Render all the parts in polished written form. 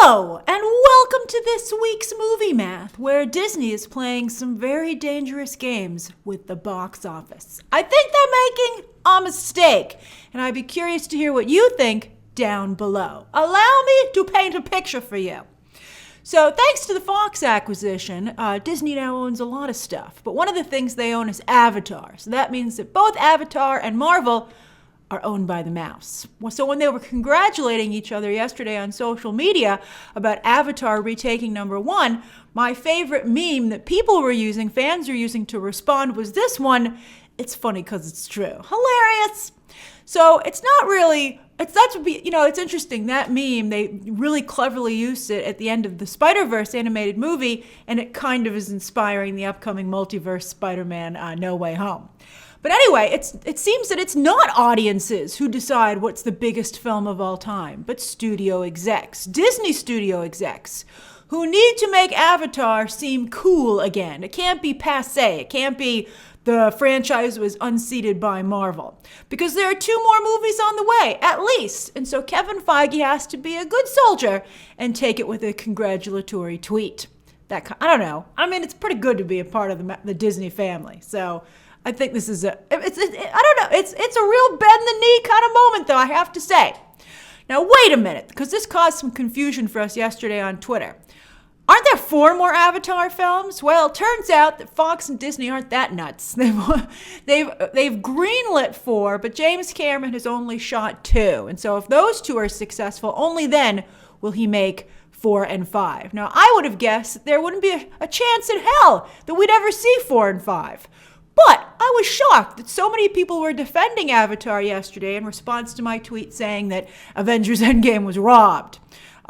Hello, and welcome to this week's Movie Math, where Disney is playing some very dangerous games with the box office. I think they're making a mistake, and I'd be curious to hear what you think down below. Allow me to paint a picture for you. So thanks to the Fox acquisition, Disney now owns a lot of stuff, but one of the things they own is Avatar. So that means that both Avatar and Marvel are owned by the mouse. So when they were congratulating each other yesterday on social media about Avatar retaking #1, my favorite meme that people were using, fans were using to respond was this one: "It's funny because it's true." Hilarious. So it's not really, it's interesting. That meme, they really cleverly used it at the end of the Spider-Verse animated movie, and it kind of is inspiring the upcoming multiverse Spider-Man No Way Home. But anyway, it seems that it's not audiences who decide what's the biggest film of all time, but studio execs, Disney studio execs, who need to make Avatar seem cool again. It can't be passé. It can't be the franchise was unseated by Marvel. Because there are 2 more movies on the way, at least. And so Kevin Feige has to be a good soldier and take it with a congratulatory tweet. I don't know. I mean, it's pretty good to be a part of the Disney family. So I think this is I don't know. It's a real bend the knee kind of moment, though, I have to say. Now, wait a minute, because this caused some confusion for us yesterday on Twitter. Aren't there 4 more Avatar films? Well, it turns out that Fox and Disney aren't that nuts. They've greenlit 4, but James Cameron has only shot 2. And so if those 2 are successful, only then will he make 4 and 5. Now, I would have guessed that there wouldn't be a chance in hell that we'd ever see 4 and 5. But I was shocked that so many people were defending Avatar yesterday in response to my tweet saying that Avengers Endgame was robbed.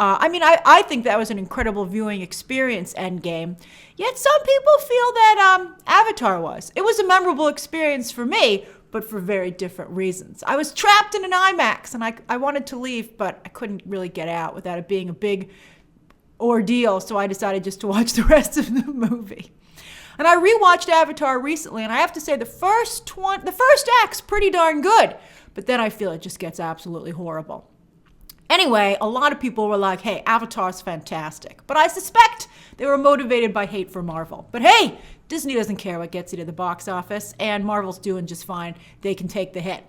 I think that was an incredible viewing experience, Endgame. Yet some people feel that Avatar was. It was a memorable experience for me, but for very different reasons. I was trapped in an IMAX, and I wanted to leave, but I couldn't really get out without it being a big ordeal, so I decided just to watch the rest of the movie. And I rewatched Avatar recently, and I have to say the first act's pretty darn good, but then I feel it just gets absolutely horrible. Anyway, a lot of people were like, hey, Avatar's fantastic. But I suspect they were motivated by hate for Marvel. But hey, Disney doesn't care what gets you to the box office, and Marvel's doing just fine. They can take the hit.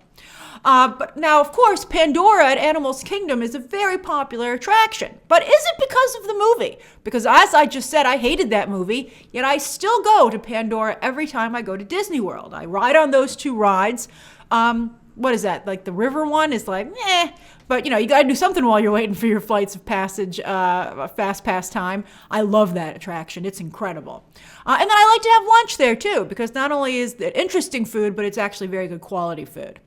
But now, of course, Pandora at Animals Kingdom is a very popular attraction. But is it because of the movie? Because as I just said, I hated that movie, yet I still go to Pandora every time I go to Disney World. I ride on those 2 rides. What is that? Like the river one is like, but you gotta do something while you're waiting for your flights of passage, fast pass time. I love that attraction. It's incredible. And then I like to have lunch there too, because not only is it interesting food, but it's actually very good quality food.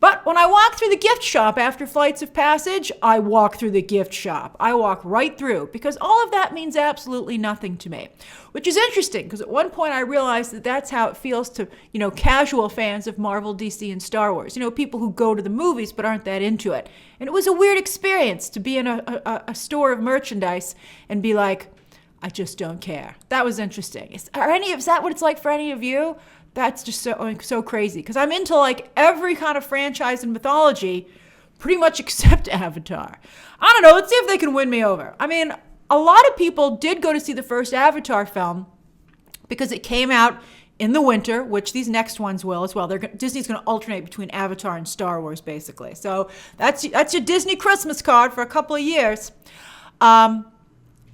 But when I walk through the gift shop after Flights of Passage, I walk through the gift shop. I walk right through, because all of that means absolutely nothing to me. Which is interesting, because at one point I realized that that's how it feels to, casual fans of Marvel, DC, and Star Wars. People who go to the movies but aren't that into it. And it was a weird experience to be in a store of merchandise and be like, I just don't care. That was interesting. Is that what it's like for any of you? That's just so crazy, because I'm into like every kind of franchise and mythology, pretty much except Avatar. I don't know, let's see if they can win me over. I mean, a lot of people did go to see the first Avatar film because it came out in the winter, which these next ones will as well. Disney's going to alternate between Avatar and Star Wars, basically. So that's your Disney Christmas card for a couple of years.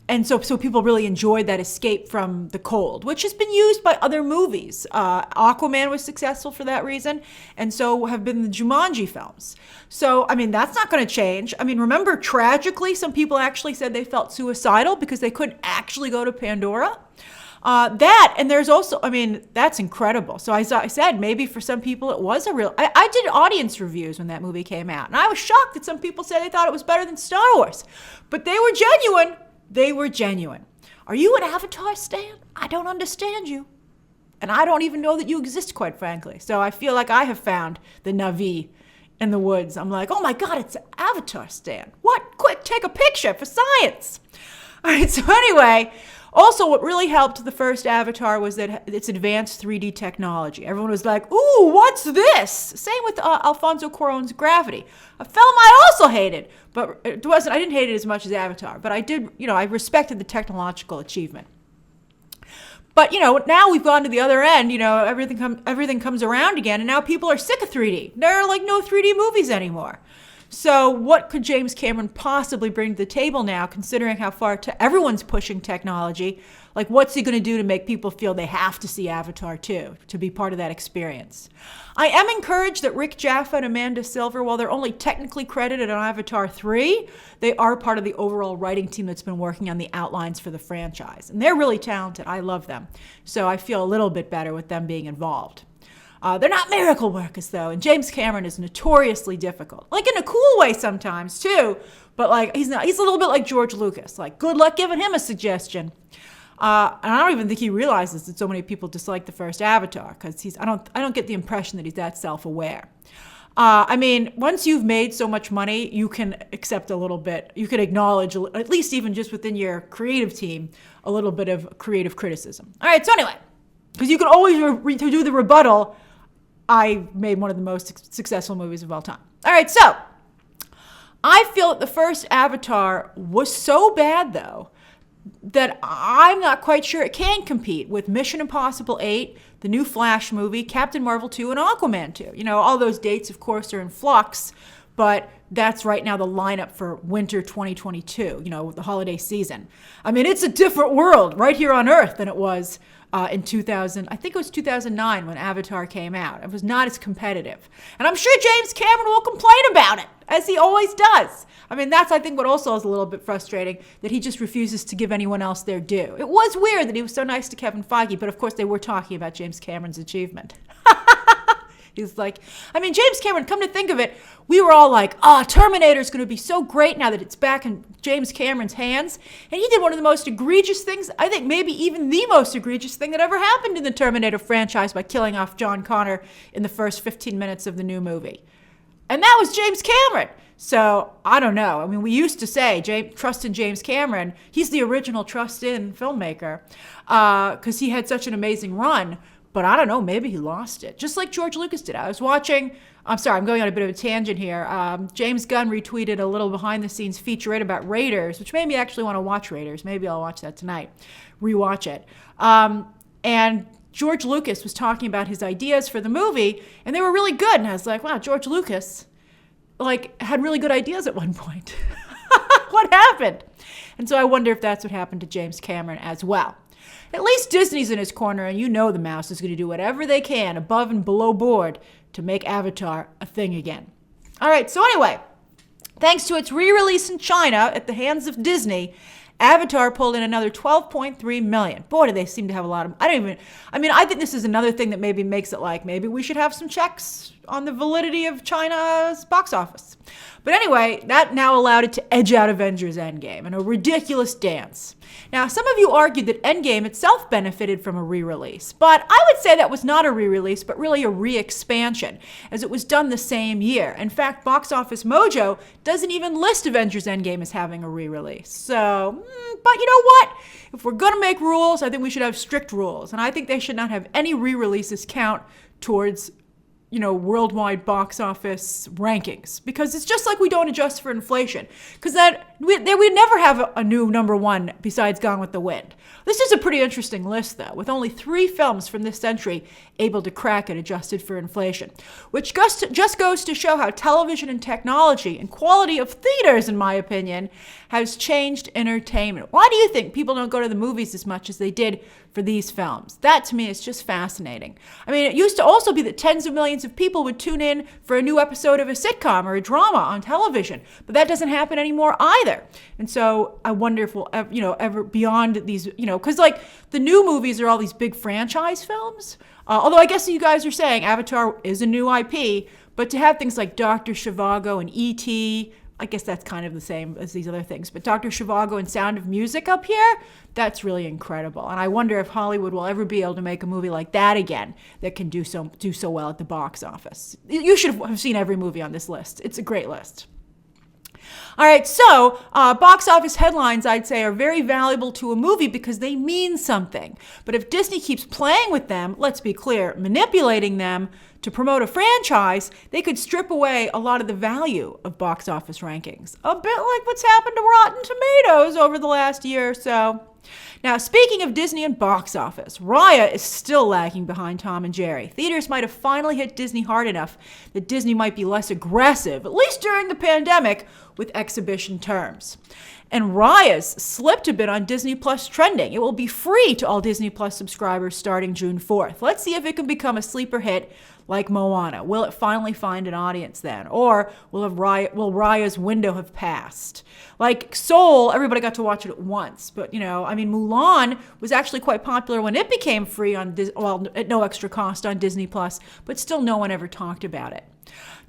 And so people really enjoyed that escape from the cold, which has been used by other movies. Aquaman was successful for that reason, and so have been the Jumanji films. So, that's not going to change. Remember, tragically, some people actually said they felt suicidal because they couldn't actually go to Pandora. And there's also, that's incredible. So I said, maybe for some people it was a real, I did audience reviews when that movie came out, and I was shocked that some people said they thought it was better than Star Wars, but they were genuine. They were genuine. Are you an Avatar stan? I don't understand you. And I don't even know that you exist, quite frankly. So I feel like I have found the Na'vi in the woods. I'm like, oh my God, it's an Avatar stan. What? Quick, take a picture for science. All right, so anyway, Also, what really helped the first Avatar was that its advanced 3D technology. Everyone was like, ooh, what's this? Same with Alfonso Cuarón's Gravity, a film I also hated, but I didn't hate it as much as Avatar, but I did, I respected the technological achievement. But, now we've gone to the other end, everything comes around again, and now people are sick of 3D. There are like no 3D movies anymore. So what could James Cameron possibly bring to the table now, considering how far everyone's pushing technology? Like, what's he going to do to make people feel they have to see Avatar 2 to be part of that experience? I am encouraged that Rick Jaffa and Amanda Silver, while they're only technically credited on Avatar 3, they are part of the overall writing team that's been working on the outlines for the franchise. And they're really talented. I love them. So I feel a little bit better with them being involved. They're not miracle workers, though, and James Cameron is notoriously difficult. Like, in a cool way sometimes, too, but, like, he's a little bit like George Lucas. Like, good luck giving him a suggestion. And I don't even think he realizes that so many people dislike the first Avatar, because I don't get the impression that he's that self-aware. Once you've made so much money, you can accept a little bit, you can acknowledge, at least even just within your creative team, a little bit of creative criticism. All right, so anyway, because you can always do the rebuttal, I made one of the most successful movies of all time. All right, so I feel that the first Avatar was so bad, though, that I'm not quite sure it can compete with Mission Impossible 8, the new Flash movie, Captain Marvel 2, and Aquaman 2. All those dates, of course, are in flux, but that's right now the lineup for winter 2022, the holiday season. It's a different world right here on Earth than it was in 2000, I think it was 2009 when Avatar came out. It was not as competitive. And I'm sure James Cameron will complain about it, as he always does. That's, I think, what also is a little bit frustrating, that he just refuses to give anyone else their due. It was weird that he was so nice to Kevin Feige, but of course they were talking about James Cameron's achievement. He's like, James Cameron, come to think of it, we were all like, Terminator's going to be so great now that it's back in James Cameron's hands. And he did one of the most egregious things, I think maybe even the most egregious thing that ever happened in the Terminator franchise, by killing off John Connor in the first 15 minutes of the new movie. And that was James Cameron. So, I don't know. We used to say, trust in James Cameron. He's the original trust-in filmmaker, because he had such an amazing run. But I don't know, maybe he lost it. Just like George Lucas did. I'm going on a bit of a tangent here. James Gunn retweeted a little behind-the-scenes featurette about Raiders, which made me actually want to watch Raiders. Maybe I'll watch that tonight, rewatch it. And George Lucas was talking about his ideas for the movie, and they were really good. And I was like, wow, George Lucas, had really good ideas at one point. What happened? And so I wonder if that's what happened to James Cameron as well. At least Disney's in his corner, and the mouse is going to do whatever they can above and below board to make Avatar a thing again. All right, so anyway, thanks to its re-release in China at the hands of Disney, Avatar pulled in another $12.3 million. Boy, do they seem to have a lot of... I think this is another thing that maybe makes it like, maybe we should have some checks on the validity of China's box office. But anyway, that now allowed it to edge out Avengers Endgame in a ridiculous dance. Now, some of you argued that Endgame itself benefited from a re-release, but I would say that was not a re-release, but really a re-expansion, as it was done the same year. In fact, Box Office Mojo doesn't even list Avengers Endgame as having a re-release. So, but you know what? If we're going to make rules, I think we should have strict rules, and I think they should not have any re-releases count towards worldwide box office rankings, because it's just like we don't adjust for inflation, because we'd never have a new number one besides Gone with the Wind. This is a pretty interesting list, though, with only 3 films from this century able to crack it adjusted for inflation, which just goes to show how television and technology and quality of theaters, in my opinion, has changed entertainment. Why do you think people don't go to the movies as much as they did for these films? That, to me, is just fascinating. It used to also be that tens of millions of people would tune in for a new episode of a sitcom or a drama on television, but that doesn't happen anymore either. And so I wonder if we'll ever beyond these, because the new movies are all these big franchise films. Although I guess you guys are saying Avatar is a new IP, but to have things like Dr. Zhivago and E.T., I guess that's kind of the same as these other things. But Dr. Zhivago and Sound of Music up here, that's really incredible. And I wonder if Hollywood will ever be able to make a movie like that again that can do so well at the box office. You should have seen every movie on this list. It's a great list. All right, so box office headlines, I'd say, are very valuable to a movie because they mean something. But if Disney keeps playing with them, let's be clear, manipulating them to promote a franchise, they could strip away a lot of the value of box office rankings. A bit like what's happened to Rotten Tomatoes over the last year or so. Now, speaking of Disney and box office, Raya is still lagging behind Tom and Jerry. Theaters might have finally hit Disney hard enough that Disney might be less aggressive, at least during the pandemic, with exhibition terms. And Raya's slipped a bit on Disney Plus trending. It will be free to all Disney Plus subscribers starting June 4th. Let's see if it can become a sleeper hit like Moana. Will it finally find an audience then? Or will Raya's window have passed? Like Soul, everybody got to watch it at once. But, Mulan was actually quite popular when it became free on at no extra cost on Disney Plus, but still no one ever talked about it.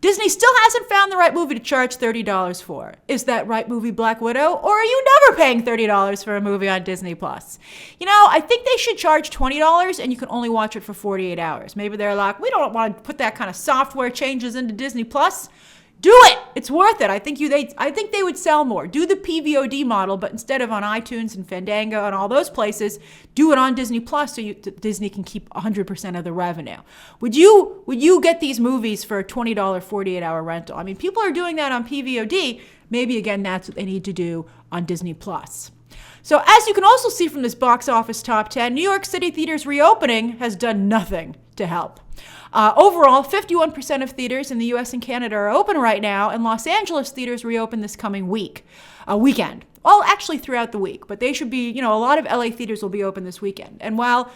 Disney still hasn't found the right movie to charge $30 for. Is that right movie Black Widow? Or are you never paying $30 for a movie on Disney Plus? I think they should charge $20 and you can only watch it for 48 hours. Maybe they're like, we don't want to put that kind of software changes into Disney Plus. Do it. It's worth it. I think they would sell more. Do the PVOD model, but instead of on iTunes and Fandango and all those places, do it on Disney Plus so Disney can keep 100% of the revenue. Would you get these movies for a $20 48-hour rental? People are doing that on PVOD. Maybe again that's what they need to do on Disney Plus. So as you can also see from this box office top 10, New York City theaters reopening has done nothing to help. Overall, 51% of theaters in the U.S. and Canada are open right now, and Los Angeles theaters reopen this coming weekend. Well, actually throughout the week, but they should be, a lot of LA theaters will be open this weekend. And while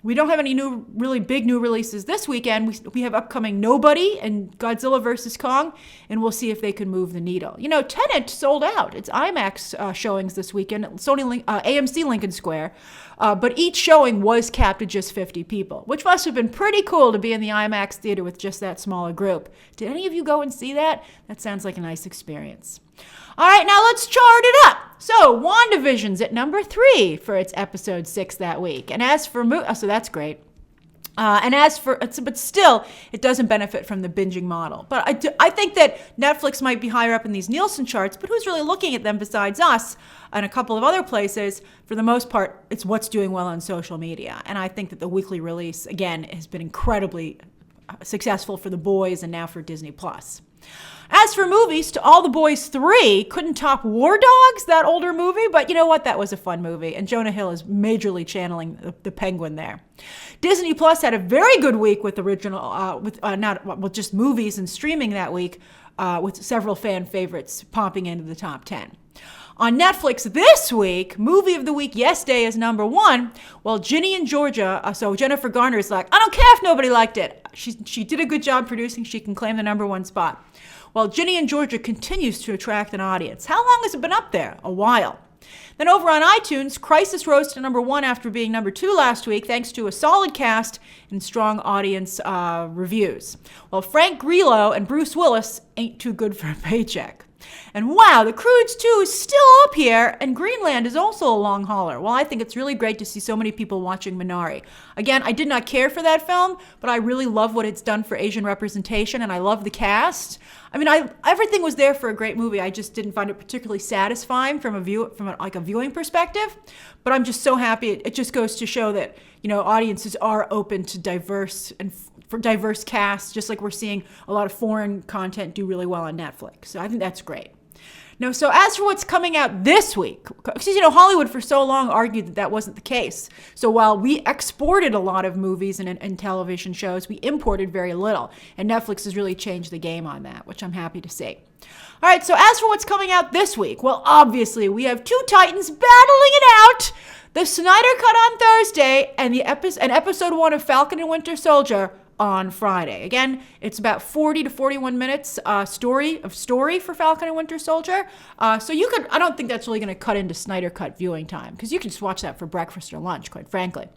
we don't have any really big new releases this weekend, we have upcoming Nobody and Godzilla vs. Kong, and we'll see if they can move the needle. Tenet sold out. It's IMAX showings this weekend at AMC Lincoln Square, but each showing was capped at just 50 people, which must have been pretty cool to be in the IMAX theater with just that small a group. Did any of you go and see that? That sounds like a nice experience. All right, now let's chart it up. So, WandaVision's at number 3 for its episode 6 that week. And as for so that's great. But still, it doesn't benefit from the binging model. But I think that Netflix might be higher up in these Nielsen charts, but who's really looking at them besides us and a couple of other places? For the most part, it's what's doing well on social media. And I think that the weekly release, again, has been incredibly successful for The Boys and now for Disney Plus. As for movies, To All the Boys 3 couldn't top War Dogs, that older movie, but you know what? That was a fun movie, and Jonah Hill is majorly channeling the Penguin there. Disney Plus had a very good week with just movies and streaming that week, with several fan favorites popping into the top 10. On Netflix this week, movie of the week, Yes Day is number 1. Well, Ginny and Georgia, so Jennifer Garner is like, I don't care if nobody liked it. She did a good job producing. She can claim the number 1 spot. Well, Ginny and Georgia continues to attract an audience. How long has it been up there? A while. Then over on iTunes, Crisis rose to number 1 after being number 2 last week, thanks to a solid cast and strong audience reviews. Well, Frank Grillo and Bruce Willis ain't too good for a paycheck. And wow, The Croods 2 is still up here, and Greenland is also a long hauler. Well, I think it's really great to see so many people watching Minari. Again, I did not care for that film, but I really love what it's done for Asian representation, and I love the cast. Everything was there for a great movie. I just didn't find it particularly satisfying from a viewing perspective. But I'm just so happy. It just goes to show that audiences are open to diverse casts, just like we're seeing a lot of foreign content do really well on Netflix. So I think that's great. Now, so as for what's coming out this week, Hollywood for so long argued that wasn't the case. So while we exported a lot of movies and television shows, we imported very little. And Netflix has really changed the game on that, which I'm happy to see. All right, so as for what's coming out this week, well, obviously, we have two titans battling it out. The Snyder Cut on Thursday and episode 1 of Falcon and Winter Soldier on Friday. Again, it's about 40 to 41 minutes story for Falcon and Winter Soldier. So I don't think that's really going to cut into Snyder Cut viewing time, because you can just watch that for breakfast or lunch, quite frankly.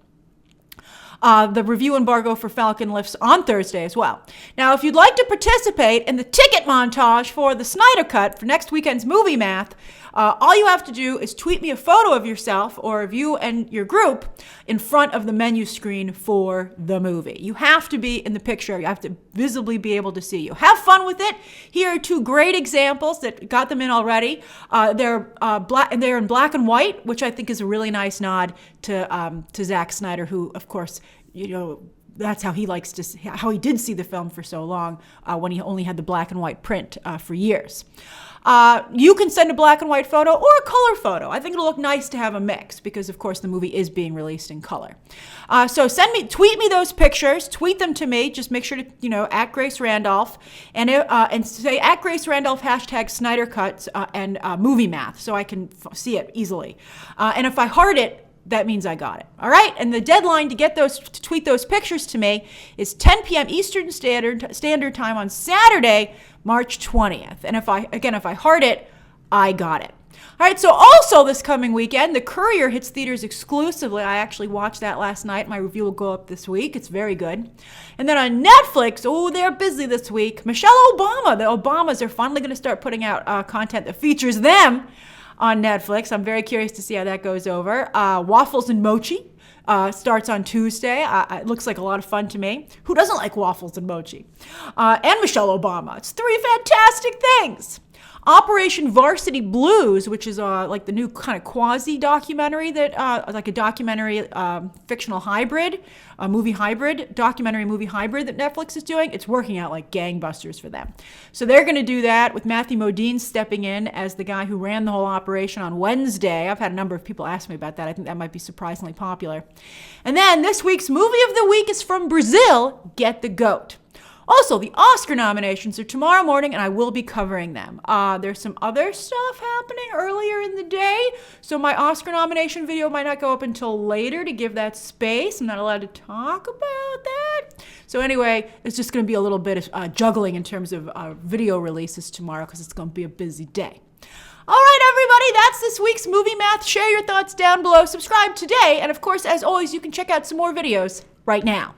The review embargo for Falcon lifts on Thursday as well. Now, if you'd like to participate in the ticket montage for the Snyder Cut for next weekend's Movie Math, All you have to do is tweet me a photo of yourself or of you and your group in front of the menu screen for the movie. You have to be in the picture. You have to visibly be able to see you. Have fun with it. Here are two great examples that got them in already. They're in black and white, which I think is a really nice nod to Zack Snyder, who, of course, that's how he how he did see the film for so long, when he only had the black and white print for years. You can send a black and white photo or a color photo. I think it'll look nice to have a mix because, of course, the movie is being released in color. So tweet me those pictures. Tweet them to me. Just make sure to, at Grace Randolph and say at Grace Randolph # Snyder Cut and movie math so I can see it easily. And if I heart it, that means I got it. All right. And the deadline to tweet those pictures to me is 10 p.m. Eastern Standard Time on Saturday, March 20th. And if I heart it, I got it. All right. So also this coming weekend, The Courier hits theaters exclusively. I actually watched that last night. My review will go up this week. It's very good. And then on Netflix, they're busy this week. Michelle Obama. The Obamas are finally going to start putting out content that features them on Netflix. I'm very curious to see how that goes over. Waffles and Mochi starts on Tuesday. It looks like a lot of fun to me. Who doesn't like waffles and mochi? And Michelle Obama. It's three fantastic things. Operation Varsity Blues, which is like the new kind of quasi-documentary that, like a documentary fictional hybrid, a movie hybrid, documentary movie hybrid that Netflix is doing. It's working out like gangbusters for them. So they're going to do that with Matthew Modine stepping in as the guy who ran the whole operation on Wednesday. I've had a number of people ask me about that. I think that might be surprisingly popular. And then this week's movie of the week is from Brazil, Get the Goat. Also, the Oscar nominations are tomorrow morning, and I will be covering them. There's some other stuff happening earlier in the day, so my Oscar nomination video might not go up until later to give that space. I'm not allowed to talk about that. So anyway, it's just going to be a little bit of juggling in terms of video releases tomorrow because it's going to be a busy day. All right, everybody, that's this week's Movie Math. Share your thoughts down below. Subscribe today, and of course, as always, you can check out some more videos right now.